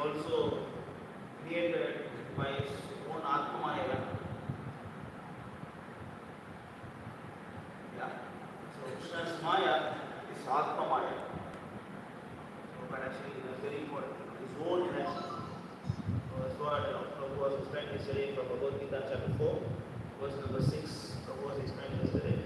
also created by his own Atmamaya. Yeah. So Krishna's Maya is Atmamaya. So, but actually it is very important. His own energy. So that's what Prabhu was explaining yesterday from Bhagavad Gita chapter 4, verse number 6. Prabhu was explaining yesterday.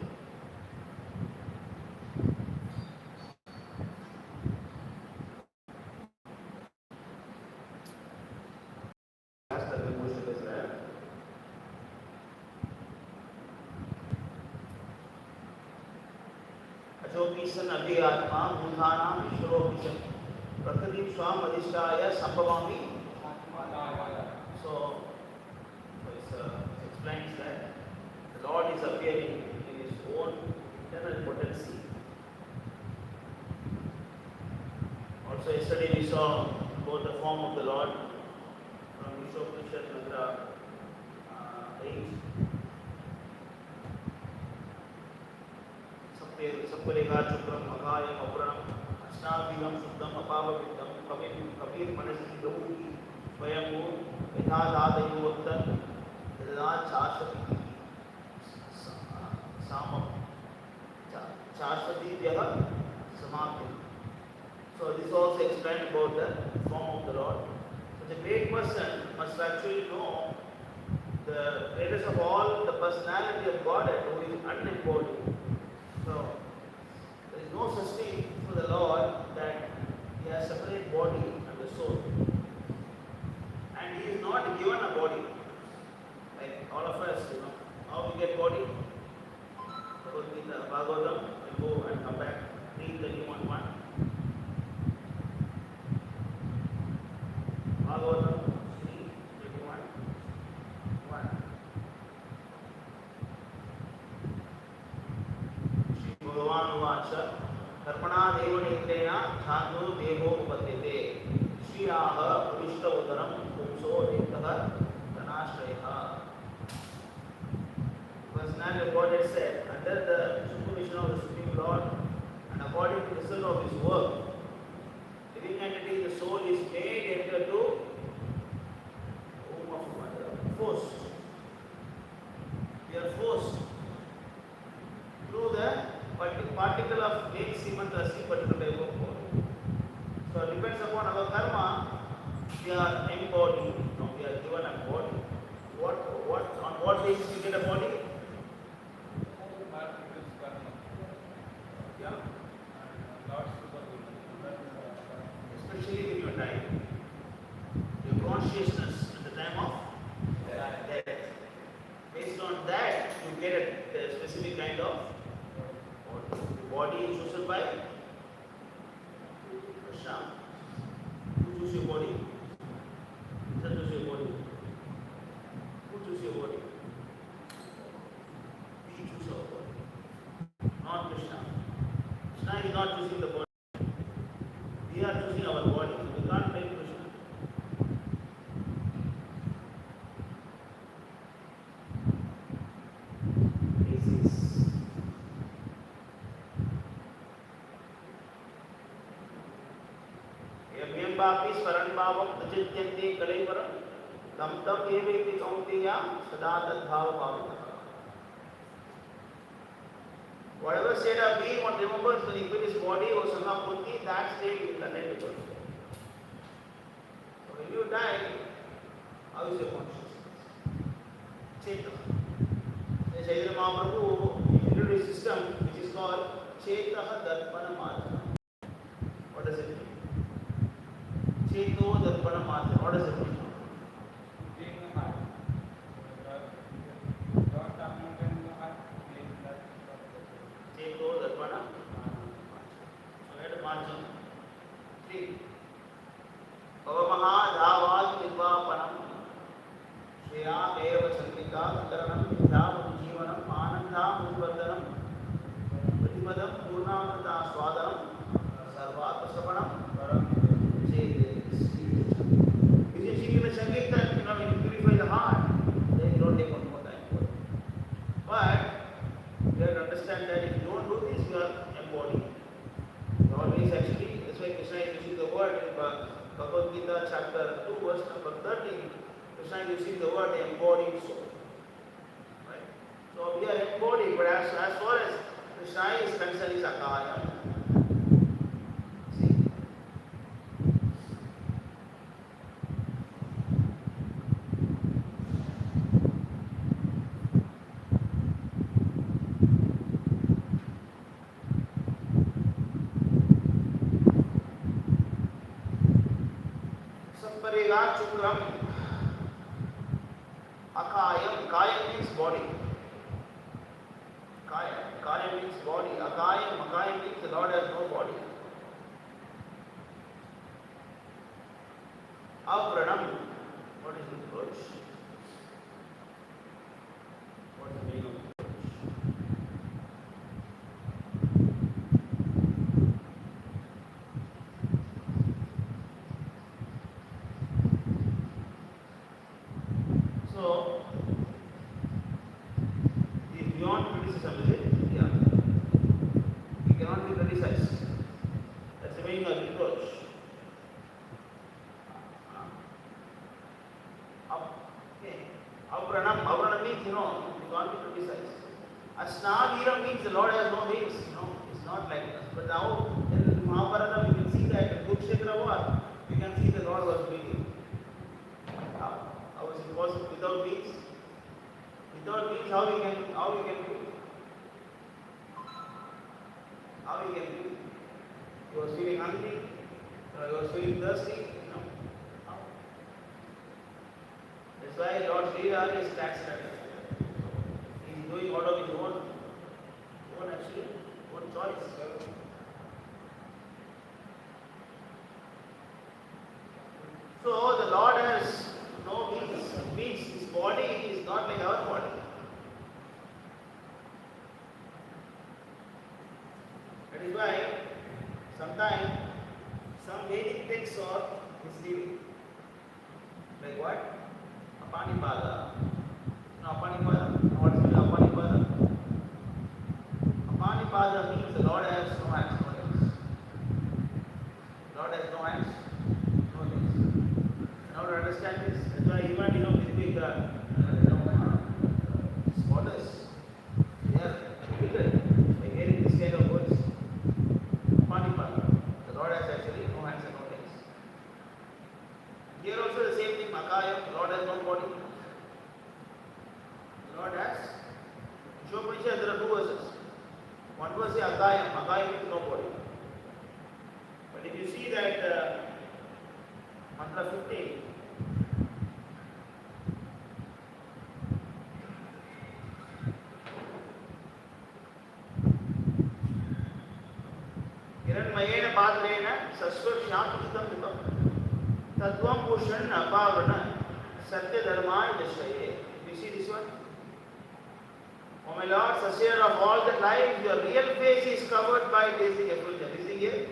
Ajopisan Abhiyatma Mudhanam Ishwaropisam Prakriti Swam Adhishtaya Sambhavami. So it explains that the Lord is appearing in his own internal potency. Also yesterday we saw both the form of the Lord from Vishwapnishad Mantra 8. Sapparega Chukram Magayam Apuram Ashnabhigam Suddham Apavaviddam Kapir Manasi Gauri Swayamu Ythadadayu Vaktan Yadad Chashvati Samam Chashvati Vyaha Samapti. So this also explains about the form of the Lord. So the great person must actually know the greatest of all, the personality of Godhead, who is unembodied. So there is no such thing for the Lord that he has separate body and the soul. And he is not given a body. Like all of us, how we get body? Bhagavatam, we go and come back, read the human one. Bhagavatam, read the human one. Shri Bhagavan Uvacha Karpana Deva Netrena Chando Devo Upatete Shri Aha Purishta Udaram Pumso Nektaha Ganashraya. Personality of God has said, under the supervision of the Supreme Lord and according to the result of his work, living entity, the soul is made enter to womb of mother. Forced. We are forced through the particle of make semen to see particular type of body. So it depends upon our karma. We are embodied. No, we are given a body. On what basis we get a body? Yeah. Especially when you die, your consciousness at the time of death. Based on that, you get a specific kind of body is chosen by Krishna. Who chooses your body? Krishna chooses your body. Who chooses your body? We choose our body. Not Krishna. Krishna is not choosing the body. We are choosing our body. We can't blame Krishna. Yambapi Swaran Bhavam Ajityanti Kalaivaram Tam Tam Eveti Kauntiya Sadata Bhava Bhavita. Whatever state of being one remembers when he quit his body or Sangapunti, that state will connect with us. So when you die, how is your consciousness? Chetana. Chaitanya Mahaprabhu introduced a system which is called Chetaha Darpana Madhana. What does it mean? Cheto Darpana Madhana. What does it mean? Cheto Darpana Madhana. 3. Pavamaha Dhavad Nirvapanam Shriya Eva Chandrika Karanam Dham Jivanam Anandam Udvardanam Pratipadam Purnamrita Swadanam Sarvat Sapanam This is Bhagavad Gita chapter 2 verse number 13, Krishna is using the word embodied soul. Right? So we are embodied, but as far as Krishna is concerned, is Akaya. See? Sampariga Chukram Akayam. Kayam means body. Kayam means body. Akayam means the Lord has no body. Avranam. What is reproach? What is the meaning of reproach? So, the beyond criticism, is it? Yeah. We cannot be criticized. That's the meaning of reproach. Avranam means, you can't be criticized. Asnavira means the Lord has no wings, it's not like us. But now, in Mahabharata, we can see that in Kurukshetra war, we can see the Lord was breathing. How is it possible without wings? Without wings, how we can breathe? How we can breathe? You was feeling hungry, you was feeling thirsty, How? That's why Lord Sri Hari is tax collector. He is doing out of his own choice. So the Lord has no wings. Means his body is not like our body. That is why sometimes some Vedic texts are misleading. Like what? Apanipada. No, Apanipada. What is Apanipada? Apanipada means the Lord has no hands, no legs. Lord has no hands, no legs. Now to understand this, that's why even between the scholars, they are difficult by hearing this kind of words. Apanipada. The Lord has actually no hands and no legs. Here also the same thing, Makayam, the Lord has no body. The Lord has. In Shopanisha there are two verses. One verse is Akayam means no body. But if you see that mantra 15, Hiranmayena Padrena Saswashyam Mukam Tatvam Pushan Apavana Satya Dharma Yashaye. You see this one? Oh my Lord, Sasya of all the life, your real face is covered by basic effulgence. You see here?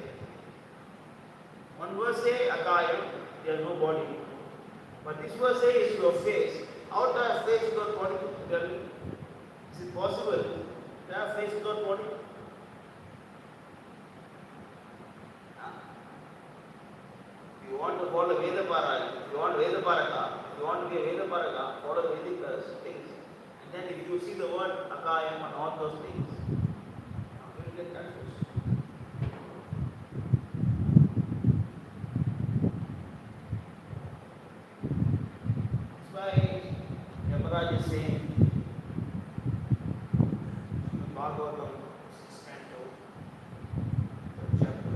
One verse says Akayam, there is no body. But this verse says your face. How to have face without body? Tell me. Is it possible to have face without body? If you want to follow Vedaparaka, if you want Vedaparaka, if you want to be a Vedaparaka, follow Vedic things. And then if you see the word Akayam and all those things, you will get confused. That's why Yamaraj is saying in Bhagavatam 6 canto, 3rd chapter.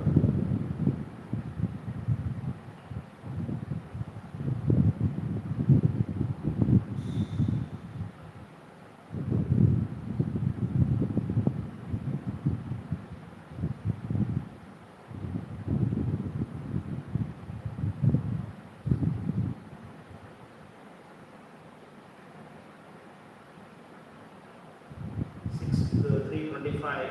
The 325.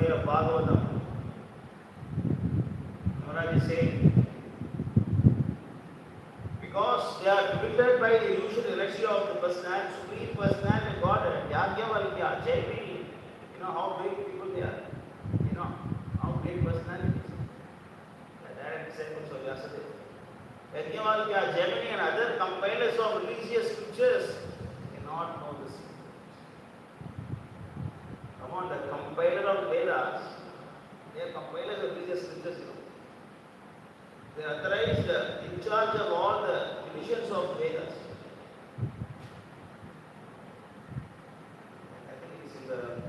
Of Bhagavatam. Maharaj is saying, because they are depicted by the usual ratio of the personality, supreme personality and Godhead. Yajnavalkya, Jaimini, you know how big people they are. You know how great personalities. The direct disciples of Vyasadeva. Yajnavalkya, Jaimini and other compilers of religious scriptures cannot know this. Come on, the compiler of Vedas, they are compilers of religious scriptures. You know. They are authorized in charge of all the divisions of Vedas. I think it is in the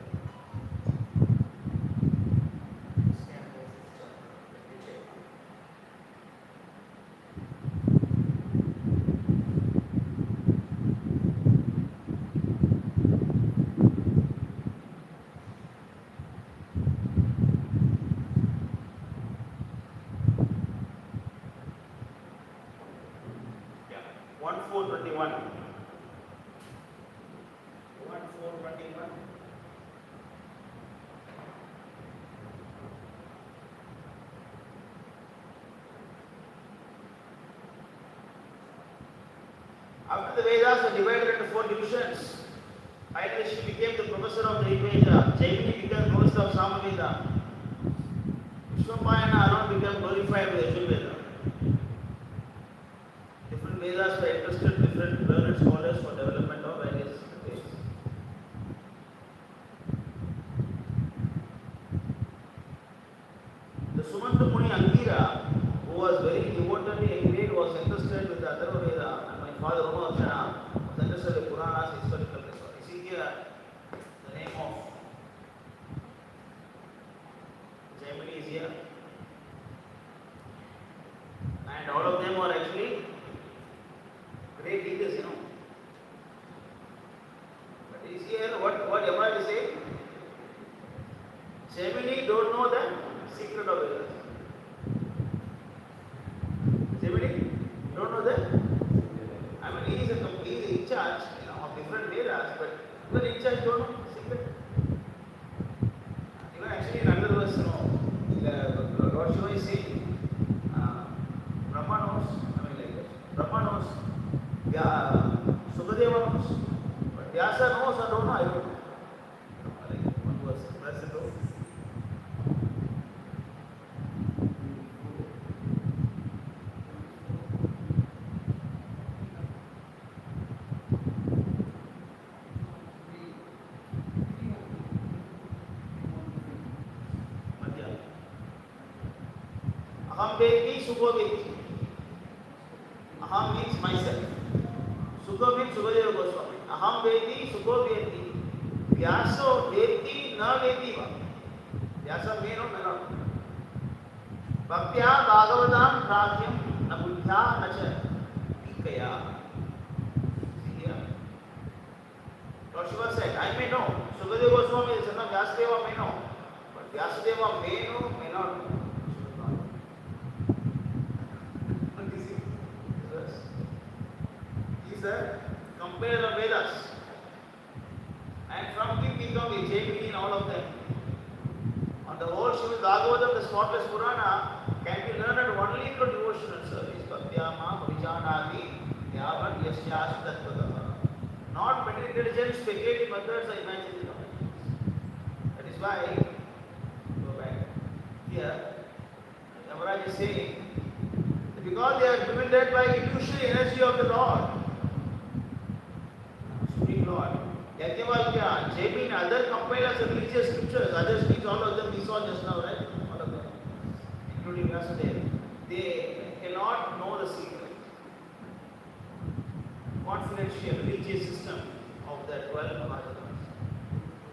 after the Vedas were divided into 4 divisions, Ayurveda became the professor of the Rigveda, Jaimini became host of Samaveda, Vishwapayana alone became glorified with Yajurveda. Different Vedas were entrusted to different learned scholars for development of various Vedas. The Sumanta Muni Angira, who was very devotedly engaged, was entrusted with the Atharva Veda. Father Rama was understood the Puranas historical record. You see here the name of Jaimini is here. And all of them are actually great leaders, you know. But you see here what Yamaraj is saying? Jaimini don't know the secret of Vedas. Jaimini don't know that. He is in charge, you know, of different Vedas, but even in charge don't know secret. Even actually in another verse, you know, Lord Shiva is saying, Brahma knows, Brahma knows, Sukadeva knows, but Vyasa knows, I don't know, I don't know. Like one verse, verse 2. Aham Vedi, Sukho Vedi. Aham means myself. Sukho means Sukadeva Goswami. Aham Vedi, Sukho Vedi. Vyasa Vedi, na Vedi va. Vyasa may not, may not. Bhaktya Bhagavatam Prakyam na Buddha na cha Ikaya. See here. Lord Shiva said, I may know. Sukadeva Goswami is son of Vyasadeva may know. But Vyasadeva may know, may not know. The compiler of Vedas, and from him we come with Jaimini and all of them. On the whole, Srimad Bhagavatam, the spotless Purana, can be learned only through devotional service. Bhaktyama, Pavijanadi, Yavan, Yasyas, Tattvatama. Not by intelligent, speculative methods or imaginative methods. That is why, go back here, Yamaraj is saying, because they are driven by illusory energy of the Lord. Lord. Yajnavalkya, Jaimini, other compilers of religious scriptures, other speaks, all of them we saw just now, right? All of them, including Vyasadeva. They cannot know the secret, confidential religious system of the 12 Mahajans.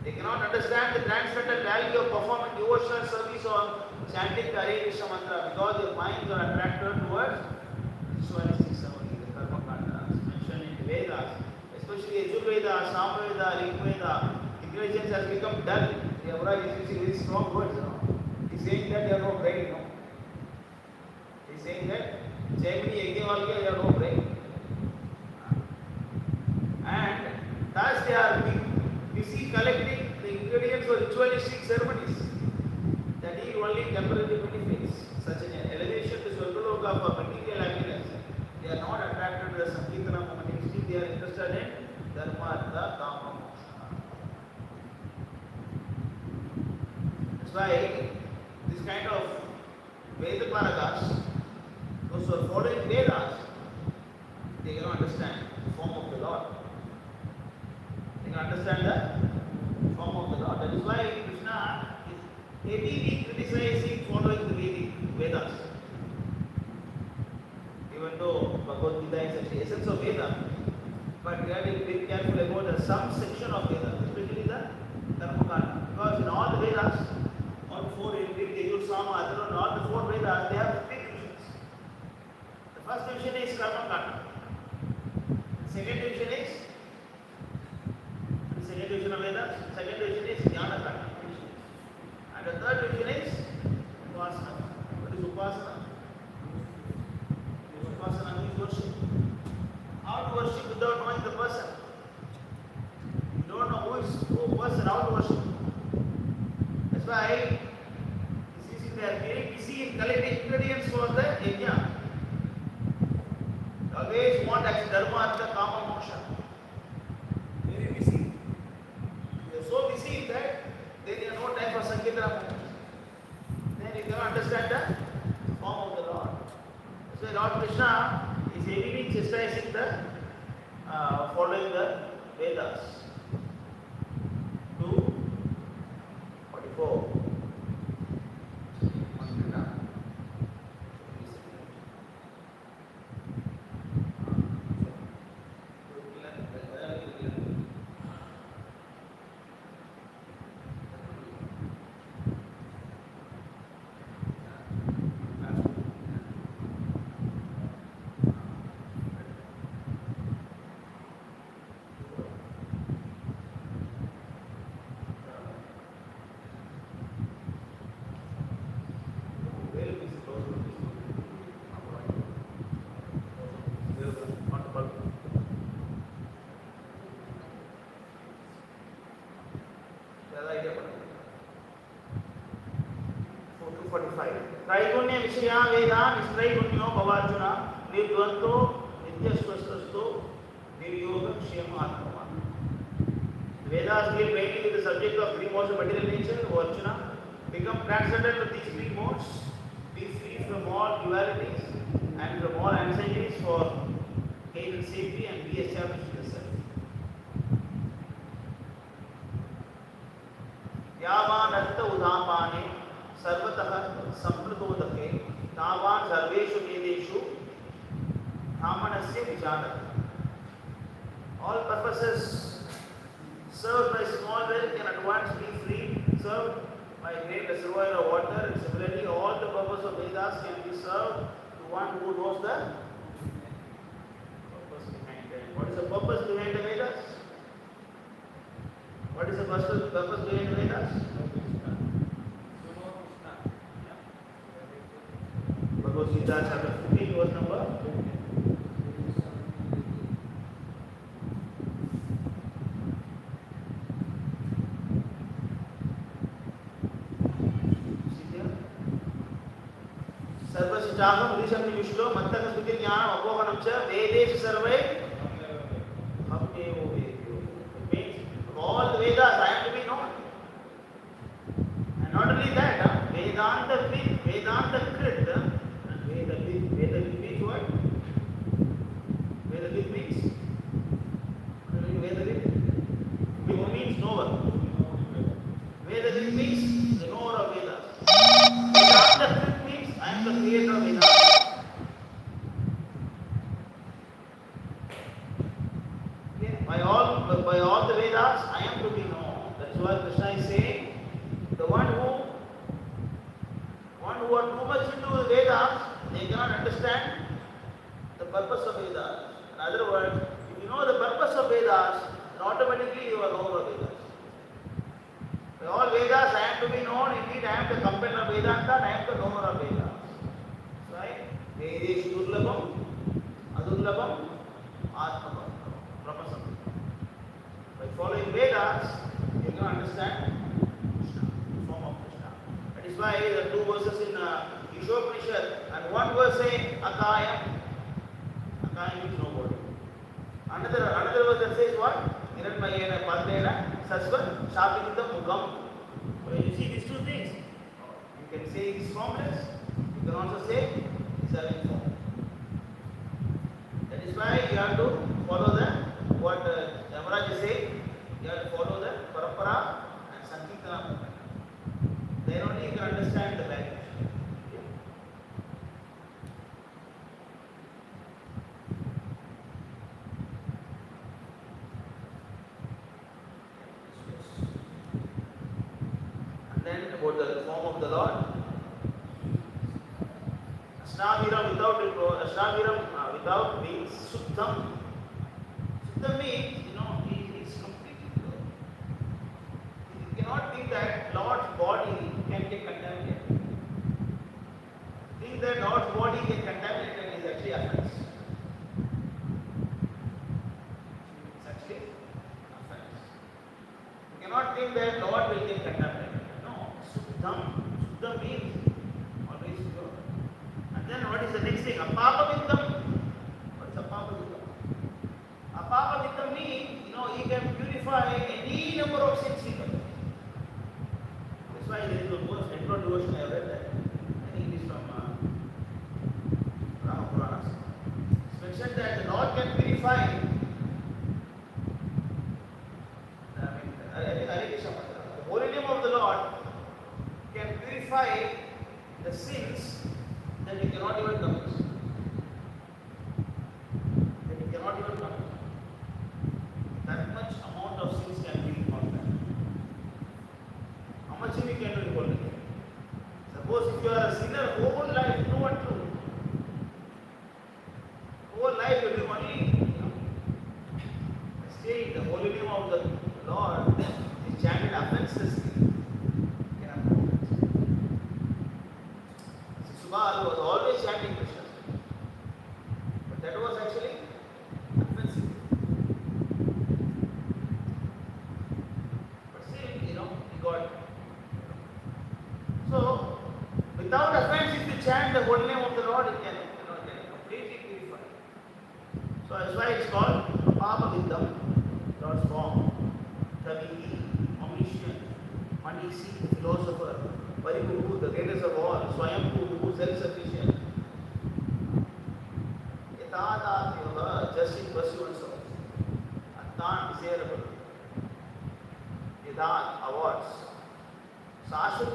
They cannot understand the transcendental value of performing devotional service or chanting the Hare Krishna mantra because their minds are attracted towards ritualistic ceremony, the karma kandas mentioned in the Vedas. Especially Yajurveda, Samaveda, Rigveda, intelligence has become dull. The Yamaraj is using very strong words. You know. He is saying that they have no brain. You know. He is saying that Jaimini, Yajnavalkya, they have no brain. And thus they are busy collecting the ingredients for ritualistic ceremonies that yield only temporary benefits, such as an elevation to Swargaloka for material happiness. They are not attracted to the Sankirtana moment. interested in dharma, artha, kama, moksha. That's why this kind of Veda Paragas, those who are following Vedas, they cannot understand the form of the Lord. They can understand the form of the Lord. That is why Krishna is heavily criticizing following the Vedic Vedas. Even though Bhagavad Gita is actually the essence of Veda, but we have to be careful about some section of Veda, especially the Dharmakanda. Because in all the Vedas, all four in Yajur, Sama, Atharvana, all the four Vedas, they have three divisions. The first division is Karmakanda. The second division is the second division of Vedas. The second division is Jnanakanda. And the third division is Upasana. What is Upasana? Upasana means worship. How to worship without knowing the person? You don't know who is the person, how to worship. That's why they are very busy in collecting ingredients for the yajna. They always want actually dharma, artha, kama, moksha. Very busy. They are so busy that they have no time for Sankirtana. Then you cannot understand the form of the Lord. So Lord Krishna is heavily chastising the following the Vedas. 2:44. त्रैगुण्य विषया वेदा निस्त्रैगुण्यो भवार्जुन निर्द्वंद्वो नित्यस्वस्थस्थो निर्योग क्षेम आत्मा. Vedas deal mainly with the subject of three modes of material nature. O Arjuna, become transcendent with these three modes, be free from all dualities and from all anxieties for gain and safety, and be established in the self. यावान अर्थ उदापाने सर्वतः संप्रतोदके तावान सर्वेषु वेदेषु धामनस्य विचारः. All purposes served by small well can at once be free, served by great reservoir of water, and similarly all the purpose of Vedas can be served to one who knows the purpose behind it. What is the purpose behind the Vedas? What is the purpose behind the Vedas? Bhagavad Gita chapter 15 verse number 'सर्वस्य चाहं ऋषं विष्णु मत्तक स्तुति ज्ञानम अपोहनम च वेदेषु सर्वे अहमेव वेद्यो. It means all the Vedas I am to be known. And not only that, Vedanta Krit, and Veda means what? Veda means? What does Veda mean? It means knower. Veda means the knower of Vedas. Vedanta Krit means I am the creator of Vedas. By all the Vedas, I am to be known. That's why Krishna is saying, the one who are too much into the Vedas, they cannot understand the purpose of Vedas. In other words, if you know the purpose of Vedas, then automatically you are knower of Vedas. By all Vedas, I am to be known. Indeed, I am the companion of Vedanta, and I am the knower of Vedas. Right? Vedeshu durlabham, adurlabham, atmabham, brahmasam. By following Vedas, you can understand Krishna, the form of Krishna. That is why there are two verses in Ishopanishad, and one verse saying Akayam. Akayam means nobody. Another verse that says what? Hiranmayena Padmena Sasva Shapinita Mukam. So you see these two things. You can say he's formless. You can also say he's having form. That is why you have to follow what Yamaraj is saying. You have to follow the Parampara and Sankirtana movement. Then only you can understand the language. And then about the form of the Lord. Ashnaviram without means Suddham. Suddham means, he is completely pure. You cannot think that Lord's body can get contaminated. Think that Lord's body get contaminated is actually offense. It's actually offense. You cannot think that Lord will get contaminated. No, Suddham. Suddham means always pure. And then what is the next thing? Apapaviddham. What is apapaviddham? Apapaviddham means, he can purify any number of sins he can. That's why there is the most intro devotion I have read that. I think it is from Rama Puranas. It's mentioned that the Lord can purify. The holy name of the Lord can purify the sins that you cannot even commit. That much amount of sins can be removed. How much we can do in holy name? Suppose if you are a sinner whole life, true and true. Whole life you will only stay in the holy name of the Lord is chanted offenselessly. Subal was always chanting Krishna. But that was actually offensive. But still, he got. So, without offense, if you chant the holy name of the Lord, it can completely purify. So that's why it's called Apapaviddham, Lord's form. Tavihi, omniscient, Manisi, the philosopher, Paribhuku, the greatest of all, Swayambhu, self-sufficient. Yatadatyava, just in pursuance of. Attan, desirable. Yadan, awards. Sashut,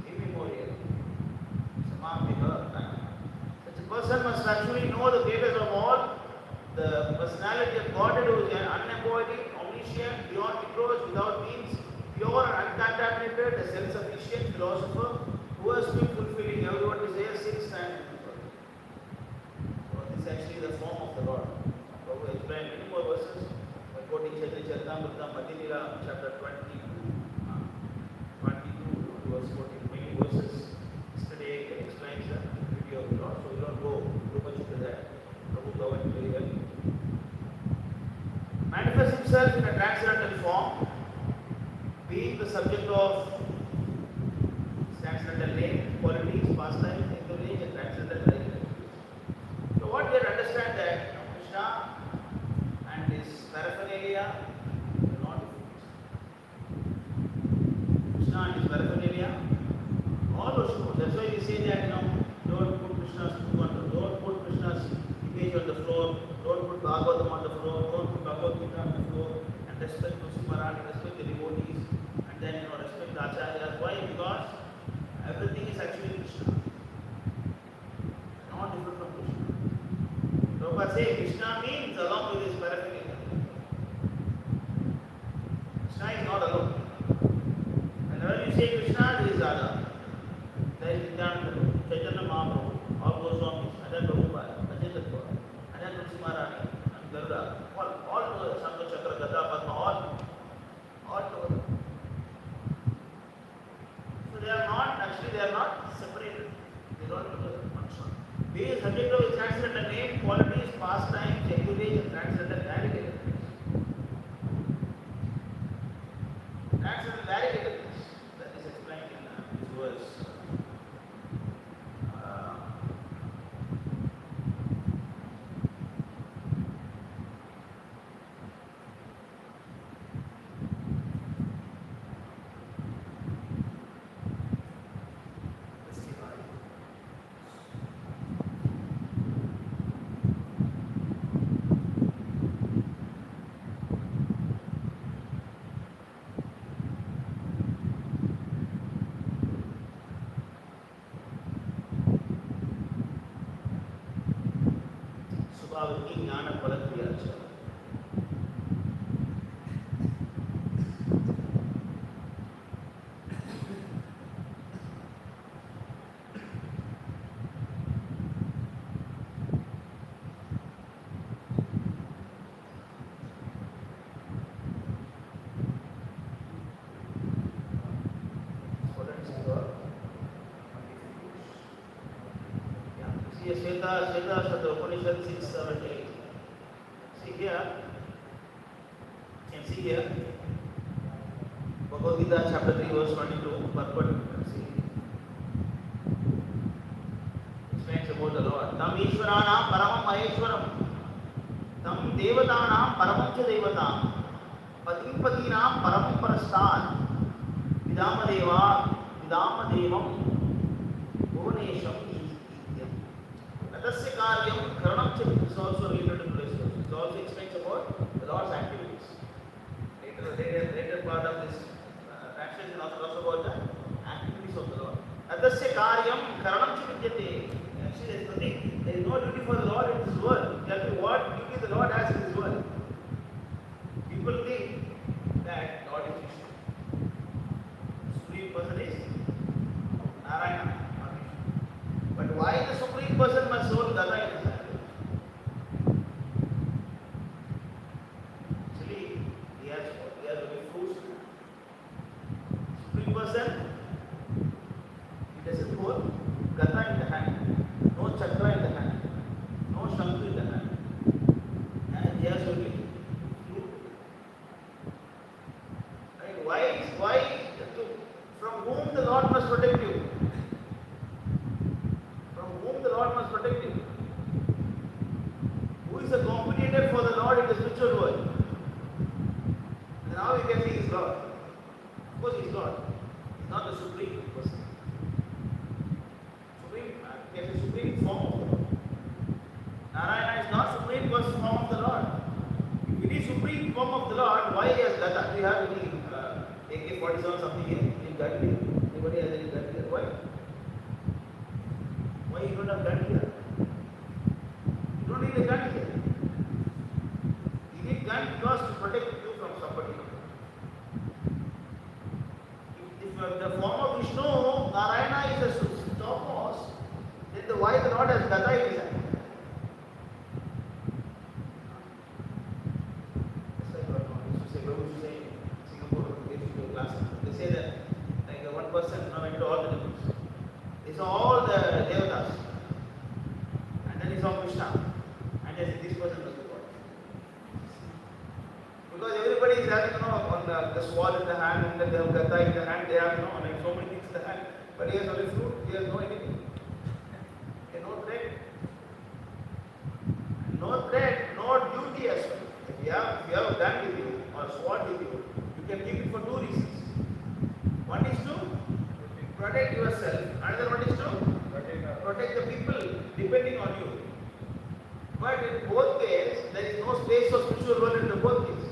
immemorial. Samaptiha, time. Such a person must actually know the greatest of all, the personality of Godhead who is unembodied, omniscient, beyond reproach, without means, pure and uncontaminated, a self-sufficient philosopher who has been fulfilling everyone desire since time. So this is actually the form of the Lord. Prabhu explained many more verses by quoting Chaitanya Charitamrita, Madhya chapter 22, verse 14, many verses. Yesterday he explains the beauty of the Lord, so we don't go too much into that. Prabhu covered very well. Manifests himself in a transcendental form, being the subject of transcendental name, qualities, pastimes, encourage, and transcendental identity. So what we have to understand that Krishna and his paraphernalia are not different. Krishna and his paraphernalia, all worshipful. That's why we say that don't put Krishna's don't put Krishna's image on the floor, don't put Bhagavatam on the floor, don't put Bhagavad Gita on the floor, and respect Tulsi Maharaj, respect the devotees. Then respect the acharyas. Why? Because everything is actually Krishna. Not different from Krishna. Prabhupada says Krishna means along with his paraphernalia. Krishna is not alone. Whenever you say Krishna, there is Radha. There is Nityananda, Chaitanya Mahaprabhu, all Goswamis, Ajahn Prabhupada, Ajahn Tattva, Ajahn Tulsi Maharani, and Garuda, all together, Sangha Chakra, Gada, Padma, all together. Shvetashatra Upanishad 6, 7, 8. See here, you can see here, Bhagavad Gita chapter 3 verse 22, purport, see, explains about the Lord. Tam Ishvaranam Paramam Maheshwaram, Tam Devatanam Paramam Cha Devatam, Patim Patinam Paramam Parastan, Vidamadeva, Vidamadevam, Bhuvanesham, Adasya Karyam Karanam Cha is also related to this. It also explains about the Lord's activities. Later part of this translation also talks about the activities of the Lord. Adasya Karyam Karanam Cha Vidyate. Actually, there is nothing. There is no duty for the Lord in this world. Tell me what duty the Lord has in this world. People think that Lord is Vishnu. Supreme person is Narayana. But why the Supreme person must hold Gada in his hand? Actually, he has only fruits. Supreme person, he doesn't hold Gada in the hand, no chakra in the hand, no shankha in the hand, and he has only fruit. Right? Why? From whom the Lord must protect you? The Lord must protect you. Who is the competitor for the Lord in the spiritual world? And now you can see He is God. Of course, He is God. He is not the supreme person. He has the supreme form of the Lord. Narayana is not supreme form of the Lord. If it is supreme form of the Lord, why he has Gata? Do you have any AK-47 something here in Gandhi? Anybody has any gun here? Why? Why you don't have gun here? You don't need a gun here. You need gun because to protect you from somebody. If the form of Vishnu, Narayana is a topmost, then why the Lord has Gata in his hand? Just like what Prabhuji say in Singapore, they say that like one person went to all the temples. They saw all the devatas, and then he saw Krishna, and they said, this person must be God. Because everybody is having, on the sword in the hand, and then they have Gata in the hand, they have, like so many things in the hand, but he has only fruit, he has no anything. Okay, no threat. No threat, no duty as well. If you have a gun with you, or a sword with you, you can keep it for two reasons. One is to protect yourself. Another one is to protect the people depending on you. But in both ways, there is no space for spiritual world in the both ways.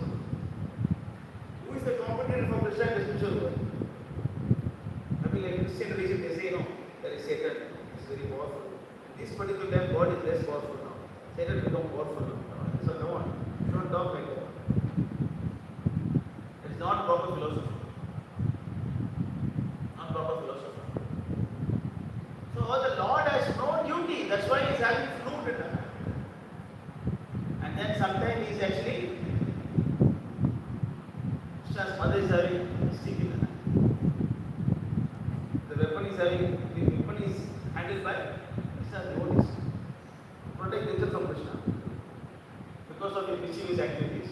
Who is the competitor for Krishna in the spiritual world? Maybe like Christian religion, they say, there is Satan, it's very powerful. This particular time, God is less powerful now. Satan become powerful now. So no one, you don't talk like that. It is not proper philosophy. So the Lord has no duty, that's why he is having flute in the hand. And then sometimes he is actually, Krishna's mother is having stick in the hand. The weapon is handled by Krishna's devotees. Protect nature from Krishna. Because of his mischievous activities.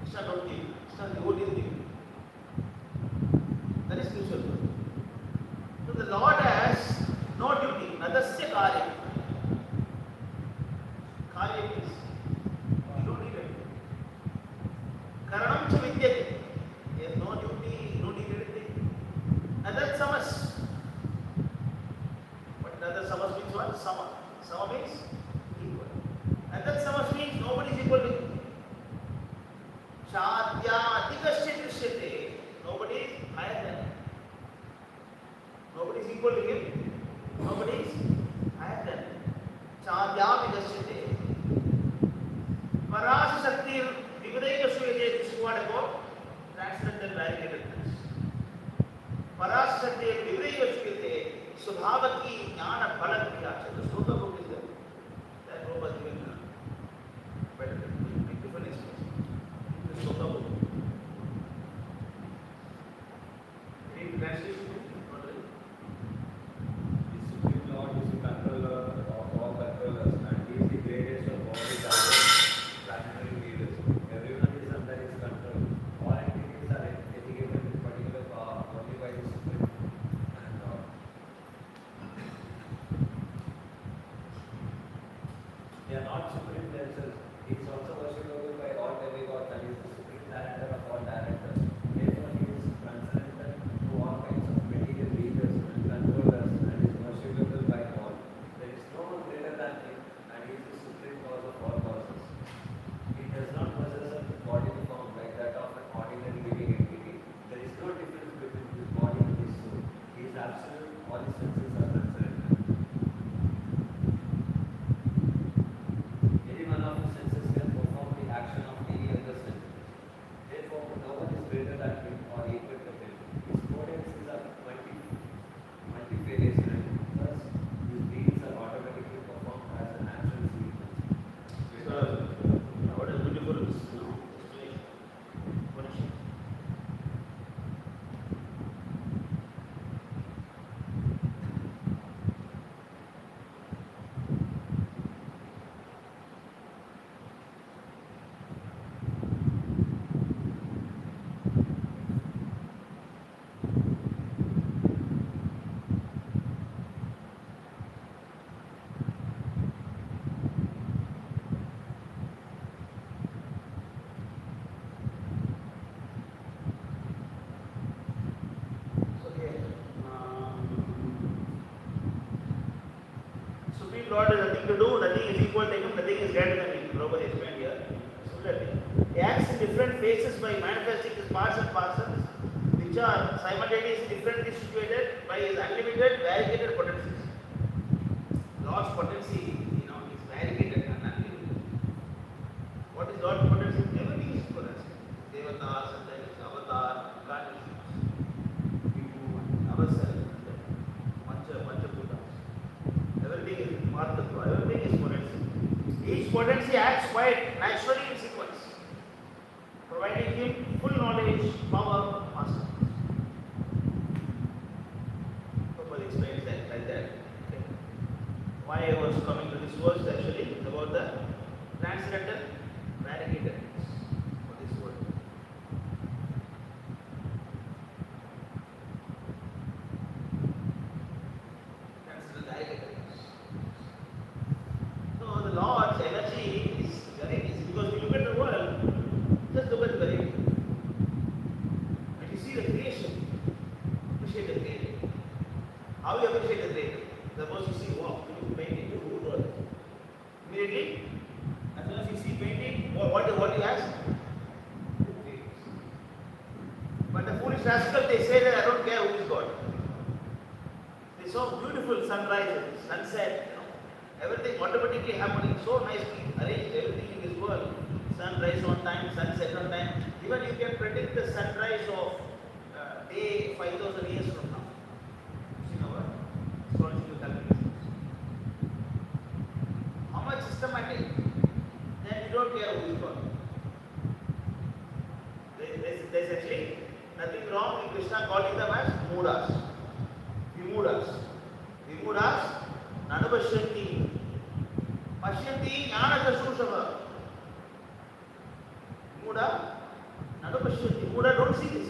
Krishna don't give, Krishna's devotees give. That is spiritual. So the Lord has no duty. Nadasya Karya. Karya means you don't need anything. Karanam Cha Vidyate. He has no duty, no need anything. Nadar Samas. But Nadar Samas means what? Sama. Sama means equal. Nadar Samas means nobody is equal to him. Shadya Adhikasya Lord has nothing to do, nothing is equal to him, nothing is greater than him. Prabhupada explained here. He acts in different phases by manifesting his parts and parcels, which are simultaneously differently situated by his unlimited, variegated potencies. Lord's potency, is variegated and unlimited. What is Lord's potency? Everything is for us. Devatas and then his avatar, incarnations, ourselves, bunch of Buddhas. Everything is Martatva, everything is potency. Each potency acts quite naturally in sequence, providing him full knowledge, power, mastery. Prabhupada explains that like that. Okay. Why I was coming to this verse actually is about the transcendental variegatedness of this word. Transcendental variegatedness. So the Lord's energy is very easy because we look at the world, just look at the variety. When you see the creation, appreciate the creator. How you appreciate the creator? Suppose you see, wow, you painting, who wrote it? Immediately, as soon as you see painting, what do you ask? But the foolish rascal, they say that I don't care who is God. They saw beautiful sunrises, sunset, everything automatically happening, so nicely arranged, everything in this world. Sunrise on time, sunset on time. Even you can predict the sunrise of day 5,000 years from now. Using our astrological calculations. How much systematic? Then you don't care who is God. There's actually nothing wrong in Krishna calling them as Mudas. Vimudas. Vimudas, Nanavashyanti. Pashyanti, Jnana Chashrushava. Muda, Nanavashyanti. Muda don't see this.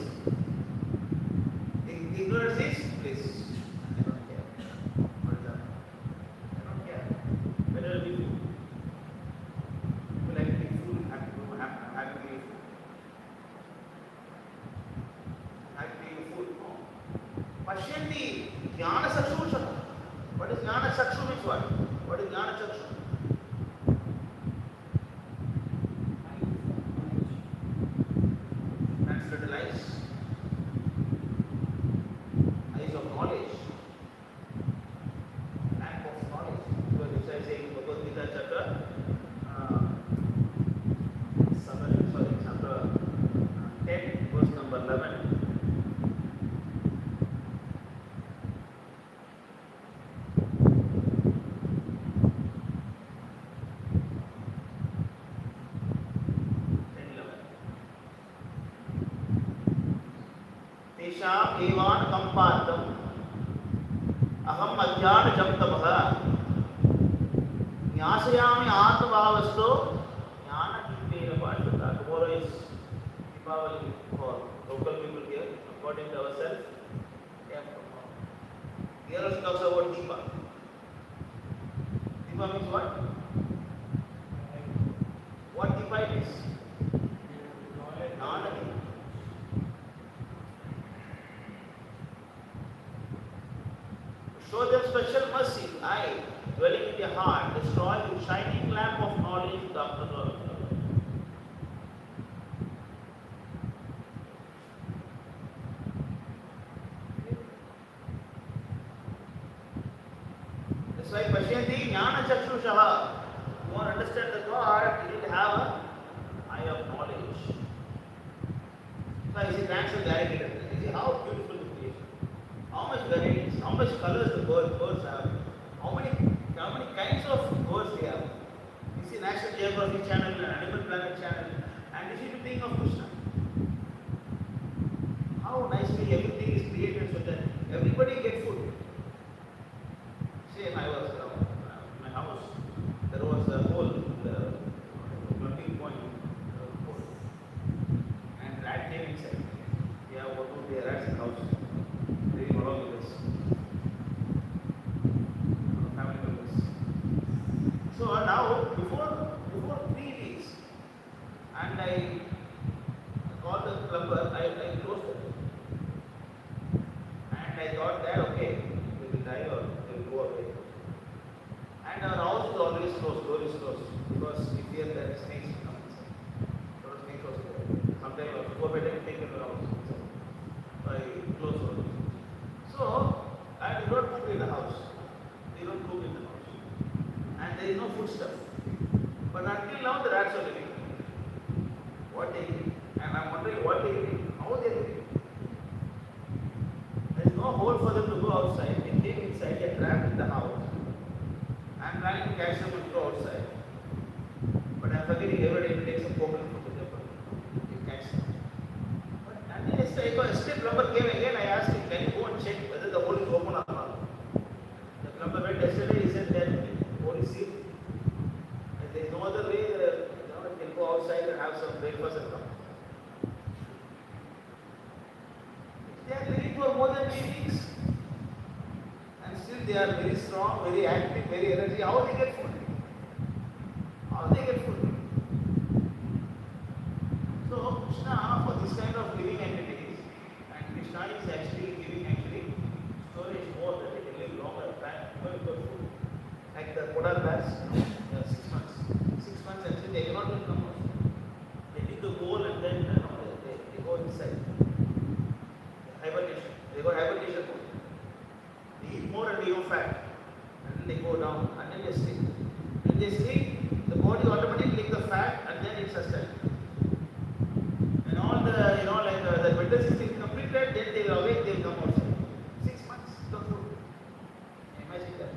The ignorance is bliss. I don't care. What is that? I don't care. Whether it be food. People like to eat food, have to eat food. Have to eat food. No. Pashyanti, Jnana Chakshusha. What is Jnana Chakshu means what? What is Jnana Chakshu? Transcendental eyes of knowledge, lamp of knowledge. Because this I say in Bhagavad Gita chapter, chapter 10, verse number 11. Evan Kampatam Aham Ajnana Jamtabha Nyasayami Atmavasto Jnana Kipena Pashvata. Tomorrow is Deepavali for local people here, according to ourselves. Here also talks about Deepa. Deepa means what? What Deepa is? Knowledge. Show them special mercy, I, dwelling in their heart, destroy the shining lamp of knowledge the afternoon of the world. That's why Pashyanti Jnana Chakshushaha. You want to understand the God, you need to have an eye of knowledge. So I see transcendental variegated. You see how beautiful the creation. How much varieties, how much colors the birds have, how many kinds of birds they have. You see National Geographic Channel and Animal Planet Channel, and you see the thing of Krishna. How nicely everything is created so that everybody gets food. Same, I was in my house, there was a hole, the plumbing point hole, and rat came inside. We have what would be a rat's house. Along with us, family members. So now, before 3 weeks, and I everybody takes a coconut from the temple. It catches. But and then still plumber came again. I asked him, can you go and check whether the hole is open or not? The plumber went yesterday. He said that the hole is sealed. And there is no other way. You can go outside and have some breakfast and come. They are living for more than 3 weeks. And still they are very strong, very active, very energy. How they get food? How they get food? So Krishna, for this kind of living entities, and Krishna is actually giving storage more that they can live longer time for food. Like the polar bears, 6 months. 6 months actually they cannot even come out. They dig the hole and then they go inside. Hibernation. They got hibernation mode. They eat more and they go fat. And then they go down and then they sleep. When they sleep, the body automatically takes the fat and then it sustains. And all the, the winter season is completed, then they will awake, they will come outside. 6 months, no food. Imagine that.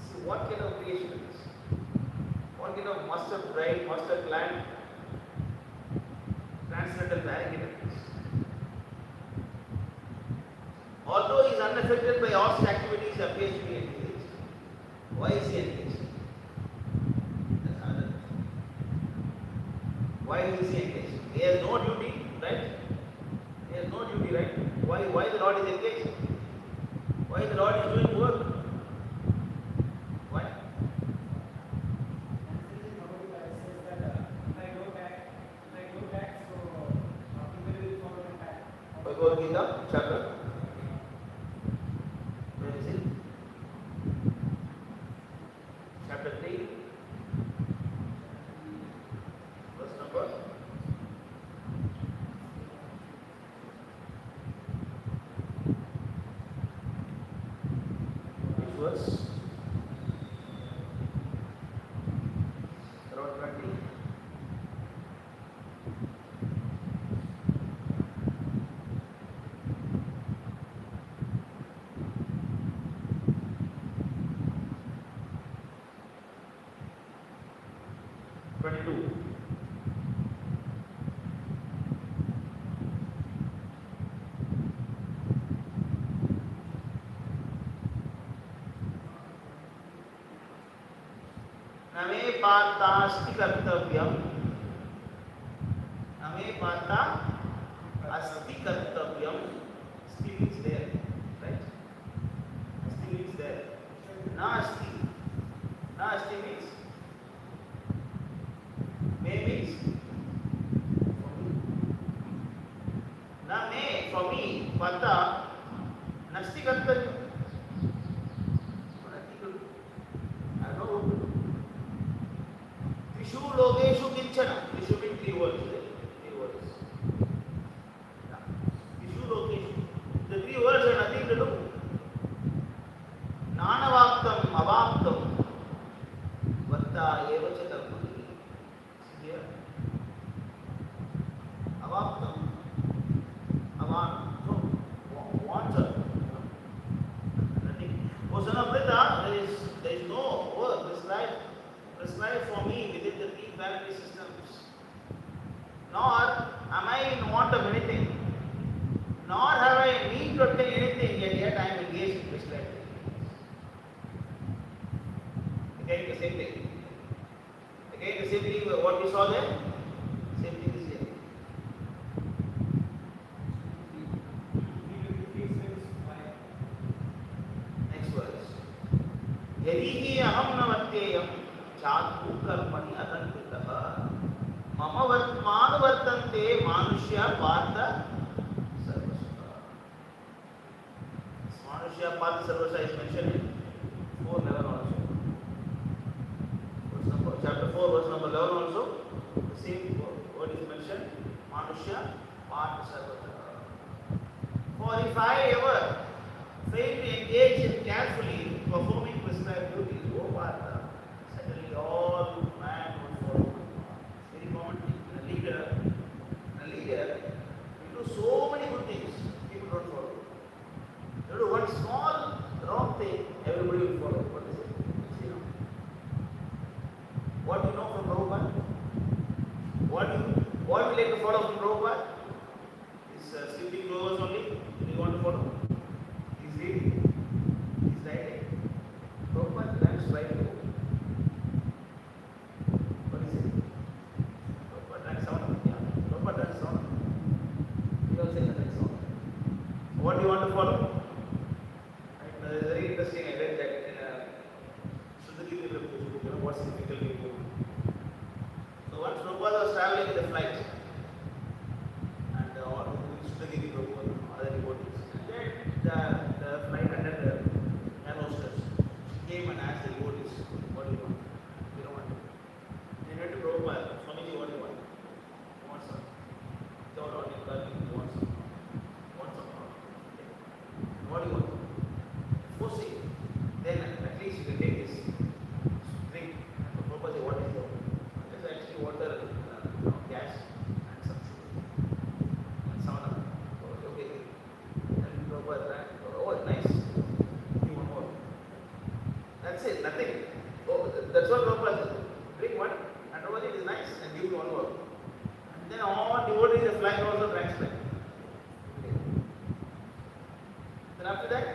See what kind of creation it is. What kind of master brain, master plan, transcendental barricade it is. Although he is unaffected by all his activities, he appears to be engaged. Why is he engaged? That's another question. Why is he engaged? He has no duty, right? He has no duty, right? Why the Lord is engaged? Why the Lord is doing work? Why? Bhagavad Gita, chapter. Where is it? Chapter 3, verse number 22. नमे पातास्ति कर्तव्यम नमे पाता अस्ति Kartavyam asti means there, right? Asti means there. Na asti means may means for me. Na me for me pata nasti kartavya. Logeshu kinchana. This should be 3 words. 3 words. Vishu logeshu. The 3 words have nothing to do. Nanavaptam avaptam vatta eva cha dharmani. Here. Avaptam avan. No. Water. Nothing. Osanapita, there is no word prescribed for me within the 3 family systems. Nor am I in want of anything, nor have I need to obtain anything, and yet I am engaged in prescribed things. Again the same thing. Again the same thing what we saw there, same thing is here. Next verse. Yadihi aham navatyayam चातु कर्मणि अदंकृतः मम मानवर्तन्ते मानुष्य पार्थ सर्वस्व. Manushya path sarvasva is mentioned in 4:11 also. Chapter 4 verse number 11 also the same word is mentioned, Manushya path sarvasva. For if I ever fail to engage carefully performing prescribed duties, O Partha, all man would follow. Very common thing. A leader will do so many good things, people don't follow. You do one small wrong thing, everybody will follow. What is it? What do you know from Prabhupada? What we like to follow from Prabhupada? Is sleeping clovers only? Do you want to follow? He's reading. He's writing. Prabhupada times writing. What is it? Prabhupada times sound. Yeah. Prabhupada times sound. He also says that sound. What do you want to follow? It's very interesting. I read that in a Suzuki book. You know what's difficulty book. So once Prabhupada was traveling in the flight, and all Suzuki book, other devotees, and then the flight attendant, air hostess, came and asked the devotees, "What do you want? You don't want." They went to Prabhupada. Swamiji, what do you want? You want some? No, no, you want some? Want some? What do you want? Forcing. Then at least you can take this drink. Prabhupada said, what is it? It's actually water, gas, and some sugar. And sauna. Okay. And Prabhupada drank. Oh, it's nice. You want more? That's it, nothing. Oh, that's what Prabhupada said. Drink one, and Prabhupada said, it is nice, and give me one more. And then all devotees, the flight also drank Sprite. Then after that,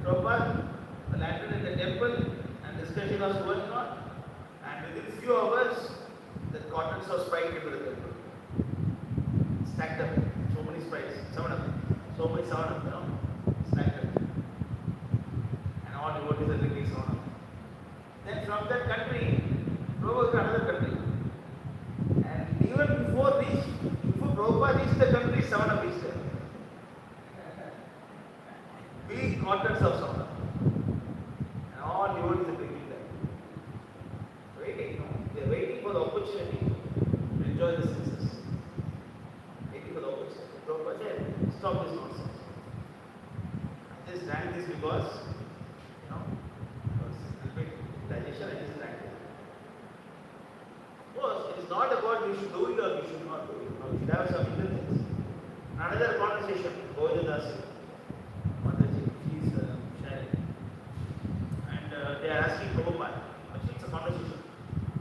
Prabhupada landed in the temple and discussion was going on, and within few hours the cottons of Sprite into the temple. Stacked up. So many Sprites. 7 of them. So many 7 of them, stacked up. And all devotees are drinking 7 of them. Then from that country, Prabhupada to another country. And even before Prabhupada reached the country, 7 of reached there. Big cottons of sauna. And all devotees are drinking that. Waiting, no? They are waiting for the opportunity to enjoy the senses. Waiting for the opportunity. Prabhupada said, stop this nonsense. I just drank this because, it was a little bit digestion, I just drank it. Of course, it is not about you should do it or you should not do it. You should have some intention.